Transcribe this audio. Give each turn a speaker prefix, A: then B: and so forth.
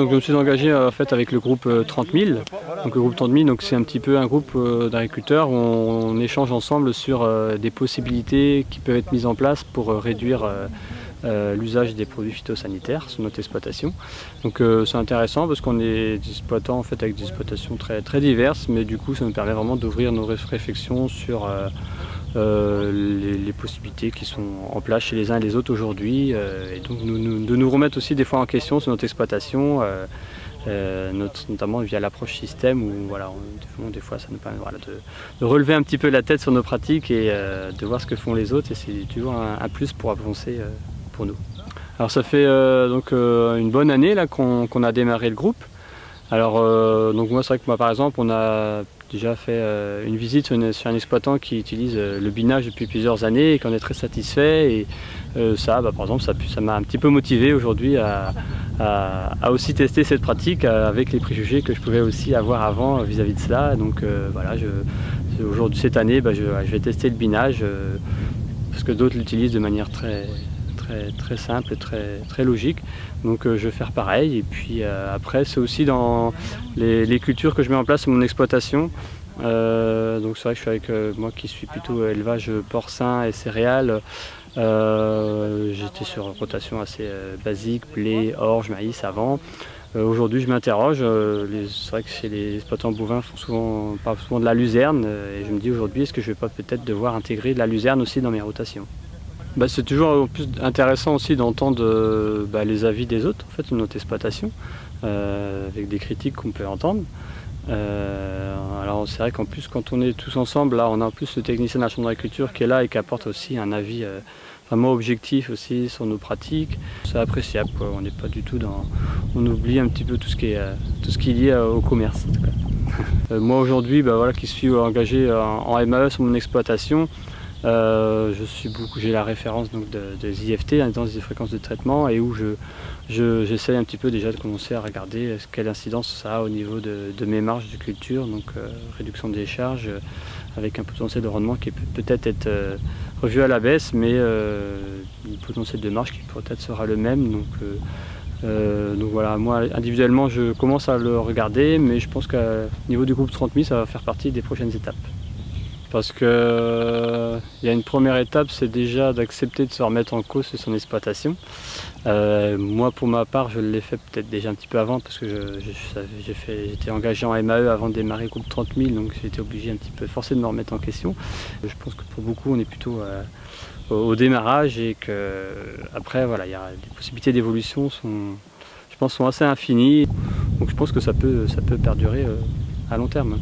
A: Donc je me suis engagé en fait avec le groupe 30 000. Donc le groupe 30 000, c'est un petit peu un groupe d'agriculteurs où on échange ensemble sur des possibilités qui peuvent être mises en place pour réduire l'usage des produits phytosanitaires sur notre exploitation. Donc c'est intéressant parce qu'on est des exploitants en fait avec des exploitations très diverses, mais du coup ça nous permet vraiment d'ouvrir nos réflexions sur les possibilités qui sont en place chez les uns et les autres aujourd'hui, et donc de nous remettre aussi des fois en question sur notre exploitation, notamment via l'approche système où voilà, des fois ça nous permet voilà, de relever un petit peu la tête sur nos pratiques et de voir ce que font les autres, et c'est toujours un plus pour avancer pour nous. Alors ça fait donc une bonne année là qu'on a démarré le groupe. Alors donc moi c'est vrai que moi par exemple on a déjà fait une visite sur un exploitant qui utilise le binage depuis plusieurs années et qu'on est très satisfait, et ça par exemple ça m'a un petit peu motivé aujourd'hui à aussi tester cette pratique avec les préjugés que je pouvais aussi avoir avant vis-à-vis de cela. Donc voilà, aujourd'hui cette année je vais tester le binage parce que d'autres l'utilisent de manière très simple, très logique. Donc je vais faire pareil, et puis après c'est aussi dans les cultures que je mets en place sur mon exploitation. Donc c'est vrai que je suis avec moi qui suis plutôt élevage porcin et céréales. J'étais sur une rotation assez basique, blé, orge, maïs avant. Aujourd'hui je m'interroge, c'est vrai que chez les exploitants bovins parlent souvent de la luzerne, et je me dis aujourd'hui est-ce que je vais pas peut-être devoir intégrer de la luzerne aussi dans mes rotations. C'est toujours plus intéressant aussi d'entendre les avis des autres en fait, sur notre exploitation, avec des critiques qu'on peut entendre. Alors c'est vrai qu'en plus quand on est tous ensemble, là on a en plus le technicien de la chambre d'agriculture qui est là et qui apporte aussi un avis vraiment objectif aussi sur nos pratiques. C'est appréciable, quoi. On n'est pas du tout on oublie un petit peu tout ce qui est lié au commerce en tout cas. Moi aujourd'hui voilà, qui suis engagé en MAE sur mon exploitation, j'ai la référence donc des IFT, l'intensité des fréquences de traitement, et où j'essaie un petit peu déjà de commencer à regarder quelle incidence ça a au niveau de mes marges de culture, donc réduction des charges avec un potentiel de rendement qui peut peut-être être revu à la baisse, mais un potentiel de marge qui peut-être sera le même. Donc voilà, moi individuellement je commence à le regarder, mais je pense qu'au niveau du groupe 30 000 ça va faire partie des prochaines étapes. Parce qu'il y a une première étape, c'est déjà d'accepter de se remettre en cause sur son exploitation. Moi pour ma part je l'ai fait peut-être déjà un petit peu avant, parce que j'étais engagé en MAE avant de démarrer le groupe 30 000, donc j'ai été obligé un petit peu forcé de me remettre en question. Je pense que pour beaucoup on est plutôt au démarrage, et qu'après voilà, les possibilités d'évolution sont assez infinies, donc je pense que ça peut perdurer à long terme.